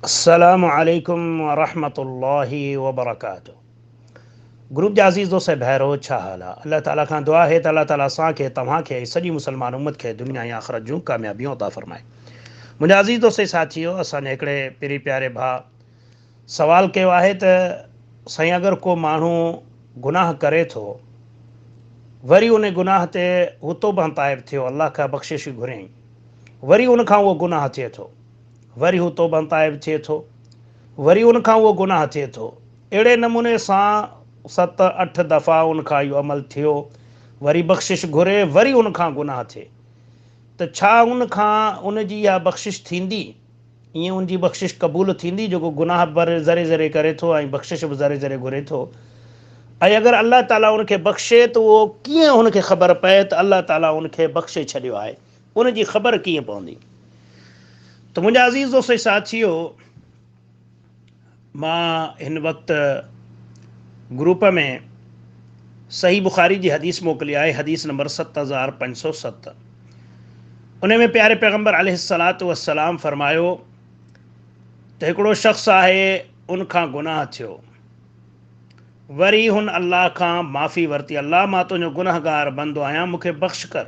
अस्सलामु अलैकुम वरहमतुल्लाहि वबरकातुहू। ग्रुप जा अज़ीज़ दोस्त भैरो छा हाल आहे? अल्लाह ताला खां दुआ है त अल्लाह ताला असांखे तव्हांखे सॼी मुसलमान उम्मत खे दुनिया या आख़िरत जूं कामयाबियूं अता फ़रमाए। मुंहिंजा अज़ीज़ दोस्त साथियो, असांजे हिकिड़े पहिरीं प्यारे भाउ सवाल कयो आहे त साईं, अगरि को माण्हू गुनाह करे थो, वरी उन गुनाह ते हू तौबा ताइब थियो, अल्लाह खां बख़्शिश घुरियईं, वरी उनखां उहो गुनाह थिए थो, वरी हू तौबा ताइब थिए थो, वरी उनखां उहो गुनाह थिए थो, अहिड़े नमूने सां 7-8 दफ़ा उनखां इहो अमल थियो, वरी बख़्शिश घुरे, वरी उनखां गुनाह थिए, त छा उनखां उनजी इहा बख़्शिश थींदी? ईअं उनजी बख़्शिश क़बूल थींदी जेको गुनाह बि ज़रे ज़रे करे थो ऐं बख़्शिश बि ज़रे ज़रे घुरे थो? ऐं अगरि अल्लाह ताला उनखे बख़्शे त उहो कीअं हुनखे ख़बर पए त अल्लाह ताला उनखे बख़्शे छॾियो आहे? उनजी ख़बर कीअं पवंदी? त मुंहिंजा अज़ीज़ दोस्त साथियो, मां हिन वक़्तु ग्रुप में सही बुखारी जी हदीस मोकिली आहे, हदीस नंबर 7507। उन में प्यारे पैगम्बर अलैहिस्सलातु वस्सलाम फरमायो त हिकिड़ो शख़्स आहे, उनखां गुनाह थियो, वरी हुन अल्लाह खां माफ़ी वरिती, अल्लाह मां तुंहिंजो गुनाहगार बंदो आहियां, मूंखे बख़्श कर।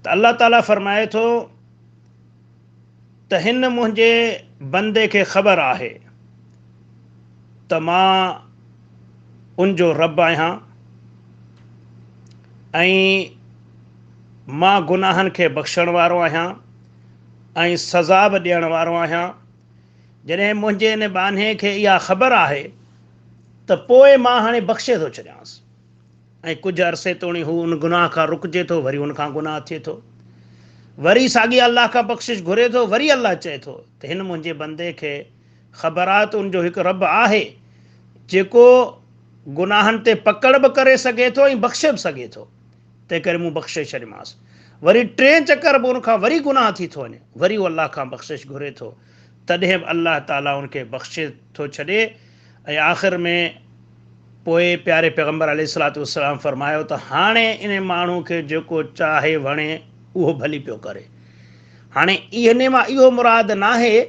त अल्लाह ताला फरमाए थो त हिन मुंहिंजे बंदे खे ख़बर आहे त मां उनजो रब आहियां ऐं मां गुनाहनि खे बख़्शण वारो आहियां ऐं सज़ा बि ॾियण वारो आहियां। जॾहिं मुंहिंजे इन बाने खे इहा ख़बर आहे त पोइ मां हाणे बख़्शे थो छॾियांसि, ऐं कुझु अरसे तोणी हू उन गुनाह खां रुकिजे थो, वरी उनखां गुनाह थिए थो, वरी साॻी अल्लाह खां बख़्शिश घुरे थो, वरी अल्लाह चए थो त हिन मुंहिंजे बंदे खे ख़बर आहे त उनजो हिकु रब आहे जेको गुनाहनि ते पकड़ बि करे सघे थो ऐं बख़्शे बि सघे थो, तंहिं करे मूं बख़्शे छॾियोमांसि। वरी 3 चकर बि उनखां वरी गुनाह थी थो वञे, वरी उहो अल्लाह खां बख़्शिश घुरे थो, तॾहिं बि अल्लाह ताला उनखे बख़्शे थो छॾे। ऐं आख़िर में पोइ प्यारे पैगम्बर अलैहिस्सलातु वस्सलाम फरमायो त हाणे इन माण्हू खे जेको चाहे वणे उहो भली पियो करे। हाणे इन मां इहो मुराद न आहे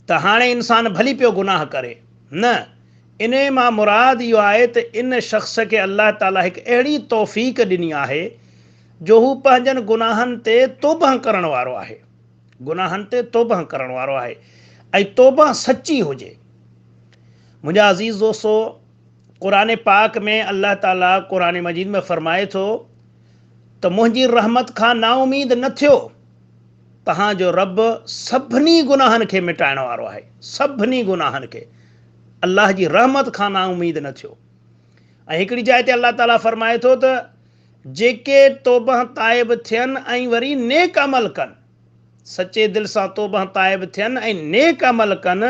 त हाणे इंसानु भली पियो गुनाह करे, न, इन मां मुराद इहो आहे त इन शख़्स खे अल्लाह ताला हिकु अहिड़ी तौफ़ीक़ ॾिनी आहे जो हू पंहिंजनि गुनाहनि ते तौबा करण वारो आहे, गुनाहनि ते तौबा करण वारो आहे, ऐं तौबा सची हुजे। मुंहिंजा अज़ीज़ दोस्तो, क़ुरान पाक में अल्लाह ताला क़ुरान मजीद में फरमाए थो त मुंहिंजी रहमत खां नाउमीद न थियो, तव्हांजो रब सभिनी गुनाहनि खे मिटाइण वारो आहे, सभिनी गुनाहनि खे, अल्लाह जी रहमत खां नाउमीद न थियो। ऐं हिकिड़ी जाइ ते अल्लाह ताला फरमाए थो त जेके तौबा ताइब थियनि ऐं वरी नेक अमल कनि, सचे दिलि सां तौबा ताइब थियनि ऐं नेक अमल कनि,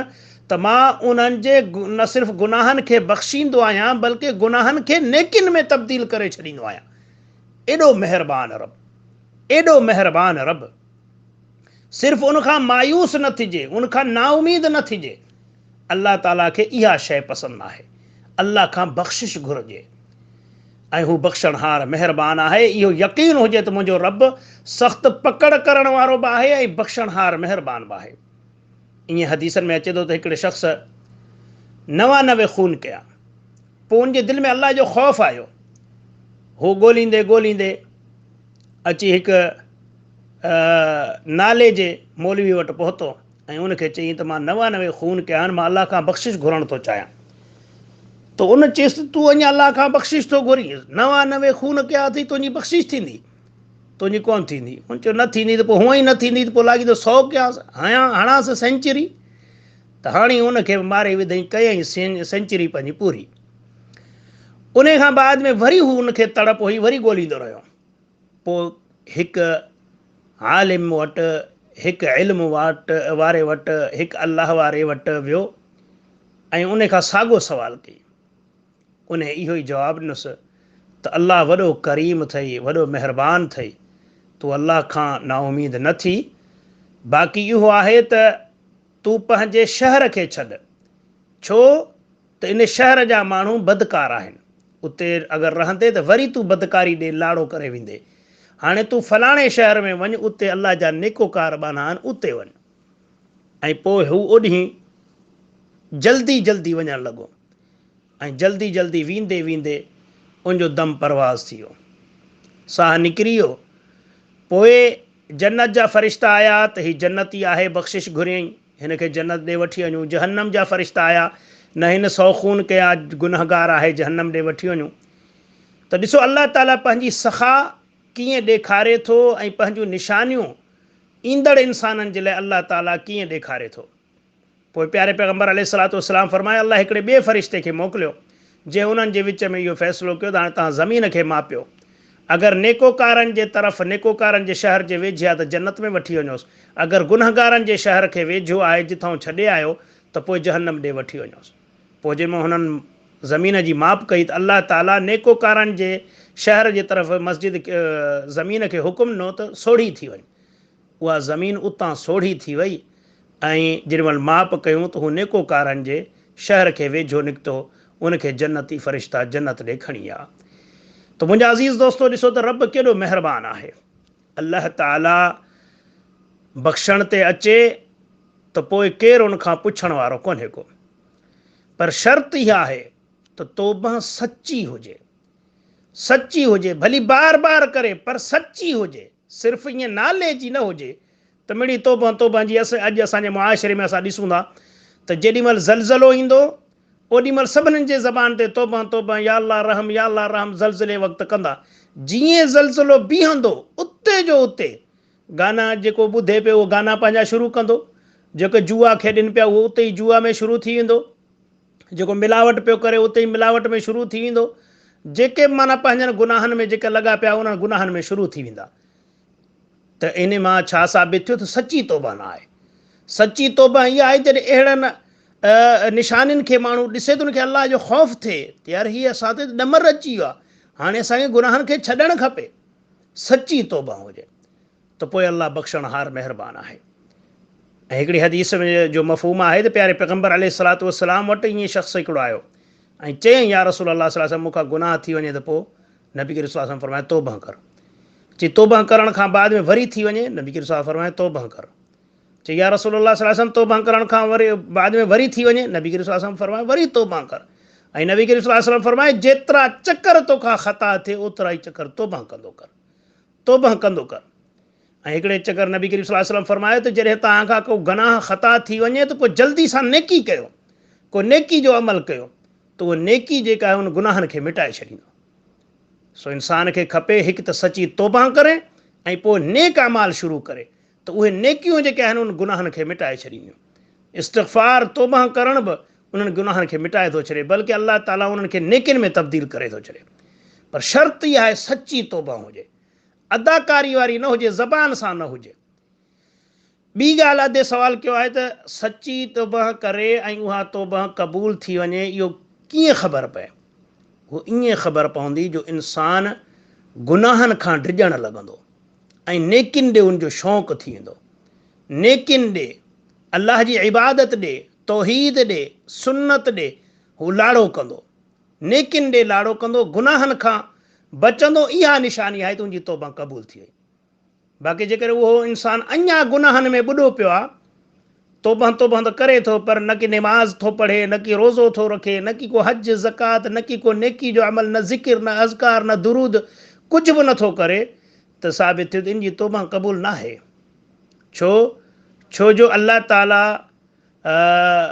त मां उन्हनि जे न सिर्फ़ु गुनाहनि खे बख़्शींदो आहियां बल्कि गुनाहनि खे नेकिन में तब्दील करे छॾींदो आहियां। एॾो महिरबान रब, एॾो महिरबान रब। सिर्फ़ु उनखां मायूस न थिजे, उनखां नाउमीद न थिजे, अल्लाह ताला खे इहा शइ पसंदि आहे, अल्लाह खां बख़्शिश घुरिजे, ऐं हू बख़्शणहार महिरबान आहे। इहो यकीन हुजे त मुंहिंजो रब सख़्तु पकड़ करण वारो बि आहे ऐं बख़्शणहार महिरबान बि आहे। ईअं हदीसनि में अचे थो त हिकिड़े शख़्स 99 खून कया, पोइ उनजे दिलि में अल्लाह जो ख़ौफ़ आयो, हू ॻोल्हींदे ॻोल्हींदे अची हिकु नाले जे मौलवी वटि पहुतो ऐं उनखे चयईं त मां 99 खून कया आहिनि, मां अल्लाह खां बख़्शिश घुरणु थो चाहियां। त उन चयसि तूं अञा अल्लाह खां बख़्शिश थो घुरी, 99 खून कया अथई, तुंहिंजी बख़्शिश थींदी? तुंहिंजी कोन थींदी। उन चयो न थींदी त पोइ हूअं ई न थींदी त पोइ लॻी त 100 कयांसि, हणांसि सेंचुरी। त हाणे उनखे मारे विधई, कयईं सेंचुरी पंहिंजी पूरी। उन खां बाद में वरी हू उनखे तड़प हुई, वरी ॻोल्हींदो रहियो। पोइ हिकु आलिम वटि, हिकु इल्म वारे वटि, हिकु अल्लाह वारे वटि वियो ऐं उन खां साॻियो सुवालु कई। उन इहो ई जवाबु ॾिनुसि त अल्लाह वॾो करीम अथई, वॾो महिरबान अथई, तूं अल्लाह खां नाउमीद न थी, बाक़ी इहो आहे त तूं पंहिंजे शहर खे छॾ, छो त इन शहर जा माण्हू बदकार आहिनि, उते अगरि रहंदे त वरी तूं बदकारी ॾे लाड़ो करे वेंदे। हाणे तूं फलाणे शहर में वञ, उते अल्लाह जा नेकोकार बाना आहिनि, उते वञ। ऐं पोइ हू ओॾी जल्दी जल्दी वञणु लॻो ऐं जल्दी जल्दी वेंदे वेंदे उनजो दम परवाज़ थी वियो, साह निकिरी वियो। पोइ जन्नत जा फ़रिश्ता आया त हीउ जन्नती आहे, बख़्शिश घुरियईं, हिन खे जन्नत ॾे वठी वञूं। जहन्नम जा फ़रिश्ता आया, न हिन सौ खून कया, गुनहगार आहे, जहन्नम ॾे वठी वञूं। त ॾिसो अल्लाह ताला पंहिंजी सख़ा कीअं ॾेखारे थो ऐं पंहिंजूं निशानियूं ईंदड़ इंसाननि जे लाइ अल्लाह ताला कीअं ॾेखारे थो। पोइ प्यारे पैगम्बर अलैहिस्सलातु वस्सलाम फरमाए, अल्लाह हिकिड़े ॿिए फ़रिश्ते खे मोकिलियो जंहिं उन्हनि जे विच में इहो फ़ैसिलो कयो त हाणे तव्हां ज़मीन खे मापियो, अगरि नेकोकारनि जे तरफ़ नेकोकारनि जे शहर जे वेझे आहे त जन्नत में वठी वञोसि, अगरि गुनहगारनि जे शहर खे वेझो आहे जिथां छॾे आयो त पोइ जहन्नम ॾे वठी वञोसि। पोइ जंहिंमें हुननि ज़मीन जी माप कई त अल्लाह ताला नेकोकारनि जे शहर जे तरफ़ मस्जिद ज़मीन खे हुकुम ॾिनो त सोढ़ी थी वञे। उहा ज़मीन उतां सोढ़ी थी वई ऐं जेॾीमहिल माप कयूं त हू नेकोकारनि जे शहर खे वेझो निकितो, उनखे जन्नती फ़रिश्ता जन्नत ॾे खणी विया। त मुंहिंजा अज़ीज़ दोस्तो, ॾिसो त रब केॾो महिरबानी आहे। अल्लाह ताला बख़्शण ते अचे त पोइ केरु उनखां पुछण वारो कोन्हे को, पर शर्त इहा आहे त तौबा सची हुजे, सची हुजे, भली बार बार करे पर सची हुजे, सिर्फ़ु ईअं नाले जी न हुजे त मिड़ी तौबा तौबा जी। अॼु असांजे मुआशिरे में असां ॾिसूं था त जेॾीमहिल ज़लज़लो ईंदो ओॾीमहिल सभिनीनि जे ज़बान ते तौबा तौबा, या अल्लाह रहम, या अल्लाह रहम, ज़लज़ले वक़्तु कंदा। जीअं ज़लज़लो बीहंदो उते जो उते गाना जेको ॿुधे पियो उहो गाना पंहिंजा शुरू कंदो, जेके जुआ खेॾनि पिया उहो उते ई जुआ में शुरू थी वेंदो, जेको मिलावट पियो करे उते ई मिलावट में शुरू थी वेंदो, जेके माना पंहिंजनि गुनाहनि में जेके लॻा पिया उन्हनि गुनाहनि में शुरू थी वेंदा। त इन मां छा साबित थियो त सची तौबा न आहे। सची तौबा इहा आहे जॾहिं अहिड़नि निशानियुनि खे माण्हू ॾिसे त उनखे अलाह जो ख़ौफ़ थिए त यार हीअ असां ते ॾमर अची वियो आहे, हाणे असांखे गुनाहनि खे छॾणु खपे, सची तौबा हुजे त पोइ अलाह बख़्शणहार महिरबानी आहे। ऐं हिकिड़ी हदीस में जो मफ़हूम आहे त प्यारे पैगम्बर अलैहिस्सलातु वस्सलाम वटि ईअं शख़्स हिकिड़ो आयो ऐं चयईं, या रसूल अल्लाह सल्लल्लाहु अलैहि वसल्लम, मूंखां गुनाह थी वञे त पोइ नबी करीम सल्लल्लाहु अलैहि वसल्लम फरमाए तौबा कर। चई तौबा करण खां बाद में वरी थी वञे, नबी करीम सल्लल्लाहु अलैहि वसल्लम फरमाए तौबा कर। चई या रसूल अल्लाह सल्लल्लाहु अलैहि वसल्लम तौबा करण खां वरी बाद में वरी थी वञे, नबी करीम सल्लल्लाहु अलैहि वसल्लम फरमाए वरी तौबा कर। ऐं नबी करीम सल्लल्लाहु अलैहि वसल्लम फरमाए जेतिरा चकर तोखां ख़ता थिए ओतिरा ई चकर तौबा कंदो कर, तौबा कंदो कर। ऐं हिकिड़े चकर नबी करीम सल्लल्लाहु अलैहि वसल्लम फरमायो त जॾहिं तव्हां खां को गुनाह ख़ता थी वञे त पोइ जल्दी सां नेकी कयो, को नेकी जो अमल कयो त उहा नेकी जेका आहे उन गुनाहनि खे मिटाए छॾींदो। सो इंसान खे खपे हिकु त सची तौबा करे ऐं पोइ नेक अमाल शुरू करे त उहे नेकियूं जेके आहिनि उन गुनाहनि खे मिटाए छॾींदियूं। इस्तग़फ़ार तौबा करण बि उन्हनि गुनाहनि खे मिटाए थो छॾे, बल्कि अल्लाह ताला उन्हनि खे नेकियुनि में तब्दील करे थो छॾे। पर शर्त इहा आहे सची तौबा हुजे, अदाकारी वारी न हुजे, ज़बान सां न हुजे। ॿी ॻाल्हि अधे सुवालु कयो आहे त सची तौबा करे ऐं उहा तौबा क़बूल थी वञे इहो कीअं ख़बर पए। उहो ईअं ख़बर पवंदी जो इंसानु गुनाहनि खां डिॼणु लॻंदो ऐं नेकियुनि ॾे उनजो शौक़ु थी वेंदो, नेकियुनि ॾे, अलाह जी इबादत ॾे, तौहीद ॾे, सुन्नत ॾे हू लाड़ो कंदो, नेकियुनि ॾे लाड़ो कंदो, गुनाहनि खां बचंदो। इहा निशानी आहे त उनजी तौबा क़बूल थी वई। बाक़ी जेकर उहो इंसानु अञा गुनाहनि में ॿुॾो पियो आहे, तौबा तौबा त करे थो पर न की निमाज़ थो पढ़े, न की रोज़ो थो रखे, न की को हज ज़कात, न की को नेकी जो अमल, न ज़िकिर, न अज़कार, न दुरूद, कुझु बि नथो करे त साबित थियो त इन जी तौबा क़बूल न आहे। छो जो अल्लाह ताला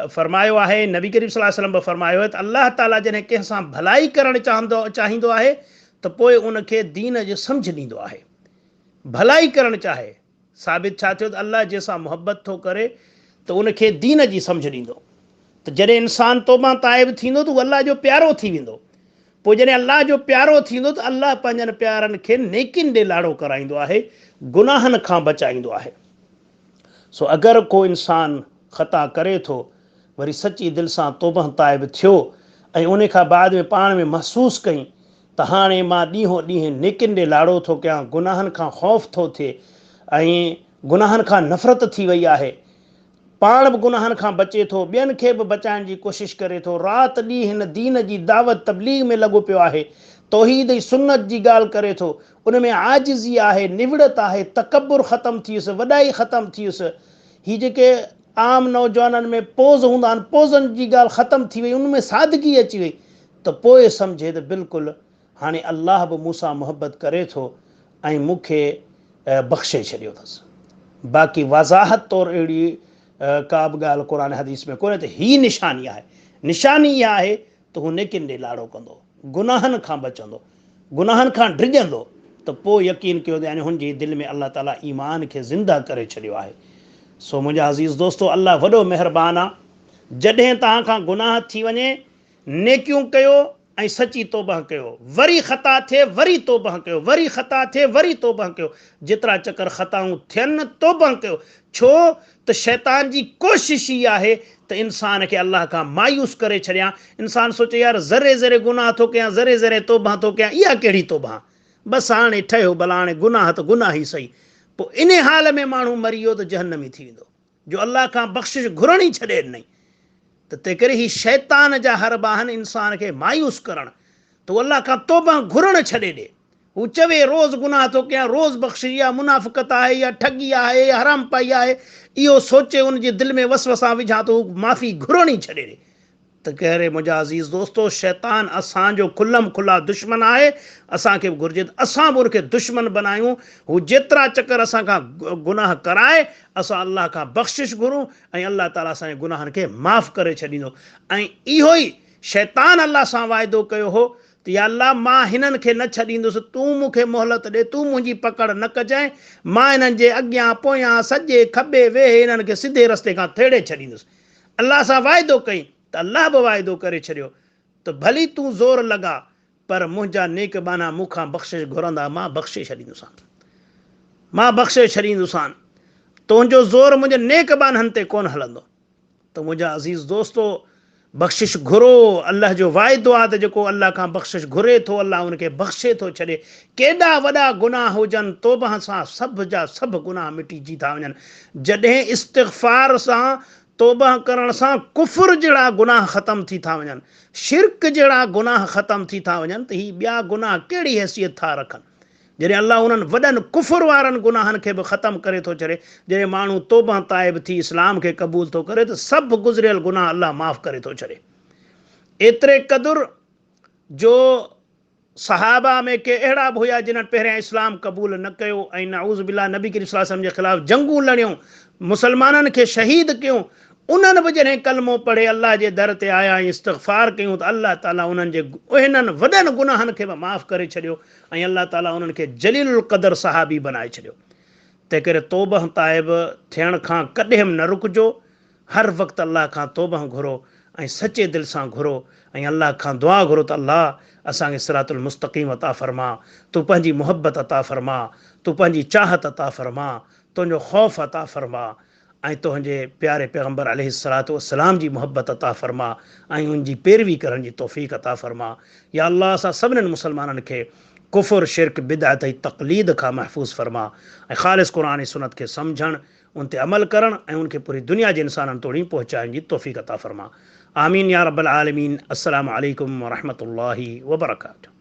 फरमायो आहे, नबी करीम सल्लल्लाहु अलैहि वसल्लम बि फरमायो आहे त अल्लाह ताला जॾहिं कंहिंसां भलाई करणु चाहींदो आहे त पोइ उनखे दीन जो सम्झ ॾींदो आहे। भलाई करणु चाहे, साबित छा थियो त अल्लाह जंहिंसां मुहबत थो करे त उनखे दीन जी सम्झ ॾींदो। त जॾहिं इंसानु तौबा ताइब थींदो त उहो अल्लाह जो प्यारो थी वेंदो। पोइ जॾहिं अल्लाह जो प्यारो थींदो त अल्लाह पंहिंजनि प्यारनि खे नेकियुनि ॾे लाड़ो कराईंदो आहे, गुनाहनि खां बचाईंदो आहे। सो अगरि को इंसानु ख़ता करे थो, वरी सची दिलि सां तौबा ताइब थियो ऐं उन खां बाद में पाण में महसूसु कई त हाणे मां ॾींहों ॾींहुं नेकियुनि ॾे लाड़ो थो कयां, गुनाहनि खां ख़ौफ़ थो थिए ऐं गुनाहनि खां नफ़रत थी वई आहे, पाण बि गुनाहनि खां बचे थो, ॿियनि खे बि बचाइण जी कोशिशि करे थो, राति ॾींहुं हिन दीन जी दावत तबलीग में लॻो पियो आहे, तौहीद ऐं सुन्नत जी ॻाल्हि करे थो, उन में आजिज़ी आहे, निवड़त आहे, तकबुर ख़तमु थी वियुसि, वॾाई ख़तमु थी वियुसि। हीअ जेके आम नौजवाननि में पोज़ हूंदा आहिनि, पोज़नि जी ॻाल्हि ख़तमु थी वई, उनमें सादगी अची वई, त पोइ सम्झे त बिल्कुलु हाणे अलाह बि मूंसां मुहबत करे थो ऐं मूंखे बख़्शे छॾियो अथसि। बाक़ी वज़ाहत तौरु अहिड़ी का बि ॻाल्हि क़ुर हदीस में कोन्हे त हीअ निशानी आहे। निशानी इहा आहे त हू नेकिन ॾे लाड़ो कंदो, गुनाहनि खां बचंदो, गुनाहनि खां डिॼंदो, त पोइ यकीन कयो त यानी हुनजी दिलि में अलाह ताला ईमान खे ज़िंदा करे छॾियो आहे। सो मुंहिंजा अज़ीज़ दोस्तो, अलाह वॾो महिरबानी आहे। जॾहिं तव्हां खां गुनाह थी वञे, नेकियूं कयो ऐं सची तौबह कयो, वरी ख़ता थिए वरी तौबह कयो, वरी ख़ता थिए वरी तौबह कयो, जेतिरा चकर ख़ताऊं थियनि तौबह कयो। छो त शैतान जी कोशिश ई आहे त इंसान खे अलाह खां मायूस करे छॾियां। इंसान सोचे यार ज़रे ज़रे गुनाह थो कयां, ज़रे ज़रे तौबह थो कयां, इहा कहिड़ी तौबह, बसि हाणे ठहियो भला, हाणे गुनाह त गुनाह ई सही। पोइ इन हाल में माण्हू मरी वियो त जहन्नमी थी वेंदो, जो अलाह खां बख़्शिश घुरणी छॾे ॾिनई। त तंहिं करे ही शैतान जा हरबा आहिनि इंसान खे मायूस करणु, त उहो अलाह खां तौबह घुरणु छॾे ॾे। हू चवे रोज़ गुनाह थो कयां, रोज़ बख़्शिश, या मुनाफ़िक़त आहे, या ठगी आहे, या हराम पाई आहे, इहो सोचे उनजे दिलि में वसवसा विझां त हू माफ़ी घुरणी छॾे ॾे। त करे मुंहिंजा अज़ीज़ दोस्तो, शैतान असांजो खुलम खुला दुश्मन आहे। असांखे बि घुरिजे त असां बि उनखे दुश्मन बनायूं। हू जेतिरा चकर असां खां गुनाह कराए, असां अलाह खां बख़्शिश घुरूं ऐं अलाह ताला असांजे गुनाहनि खे माफ़ करे छॾींदो। ऐं इहो ई शैतान अलाह सां वाइदो कयो हो त या अलाह, मां हिननि खे न छॾींदुसि, तूं मूंखे मोहलत ॾे, तूं मुंहिंजी पकड़ न कजांइ, मां हिननि जे अॻियां पोयां सॼे खॿे वेहे हिननि खे सिधे रस्ते खां थेड़े छॾींदुसि। अलाह सां वाइदो कई त अलाह बि वाइदो करे छॾियो त भली तूं ज़ोर लॻा, पर मुंहिंजा नेक बाना मूंखां बख़्शिश घुरंदा, मां बख़्शे छॾींदुसांइ, मां बख़्शे छॾींदुसांइ। तुंहिंजो ज़ोर मुंहिंजे नेक बाननि ते कोन हलंदो। त मुंहिंजा अज़ीज़ दोस्तो, बख़्शिश घुरो। अलाह जो वाइदो आहे त जेको अलाह खां बख़्शिश घुरे थो, अलाह उनखे बख़्शे थो छॾे। केॾा वॾा गुनाह हुजनि, तौबह सां सभ जा सभ गुनाह मिटिजी था वञनि। जॾहिं इस्तिग़फ़ार सां, तौबह करण सां कुफ़र जहिड़ा गुनाह ख़तमु थी था वञनि, शिरक जहिड़ा गुनाह ख़तमु थी था वञनि, त ही ॿिया गुनाह कहिड़ी हैसियत था रखनि। जॾहिं अलाह उन्हनि वॾनि कुफ़र वारनि गुनाहनि खे बि ख़तमु करे थो छॾे, जॾहिं माण्हू तौबह ताइब थी इस्लाम खे क़बूल थो करे, त सभु गुज़िरियल गुनाह अलाह माफ़ करे थो छॾे। एतिरे क़दुरु जो सहाबा में के अहिड़ा बि हुया जिन्हनि पहिरियां इस्लाम क़बूल न कयो ऐं नऊज़ बिल्लाह नबी करीम सल्लल्लाहु अलैहि वसल्लम जे ख़िलाफ़ु जंगूं लड़ियूं, मुसलमाननि खे शहीद कयूं, उन्हनि बि जॾहिं कलमो पढ़े अलाह जे दर ते आया ऐं इस्तिग़फ़ार कयूं, त अलाह ताला उन्हनि जे इन्हनि वॾनि गुनाहनि खे बि माफ़ करे छॾियो ऐं अलाह ताला उन्हनि खे जलीलुल क़दर सहाबी बनाए छॾियो। तंहिं करे तौबह ताइब थियण खां कॾहिं बि न रुकिजो। हर वक़्तु अलाह खां तौबह घुरो ऐं सचे दिलि सां घुरो ऐं अलाह खां दुआ घुरो त अलाह असांखे सिरातुल मुस्तक़ीम अता फ़रमा, तूं पंहिंजी मुहबत अता फ़रमा, तूं पंहिंजी चाहत अता फ़रमा, तुंहिंजो ख़ौफ़ अता फ़रमा ऐं तुंहिंजे प्यारे पैगम्बर अलैहिस्सलातु वस्सलाम जी मुहबत अता फ़रमा ऐं उनजी पैरवी करण जी तौफ़ीक़ अता फ़रमा। या अलाह असां सभिनीनि मुसलमाननि खे कुफ़ुर, शिरक, बिदअत ऐं तक़लीद खां महफ़ूज़ फ़रमा ऐं ख़ालिस क़ुरान ऐं सुन्नत खे सम्झणु, उन ते अमल करणु ऐं उनखे पूरी दुनिया जे इंसाननि तोड़ी पहुचाइण जी तौफ़ीक़ अता फ़रमा। आमीन या रब्बल आलमीन। अस्सलामु अलैकुम व रहमतुल्लाहि व बरकातुहू।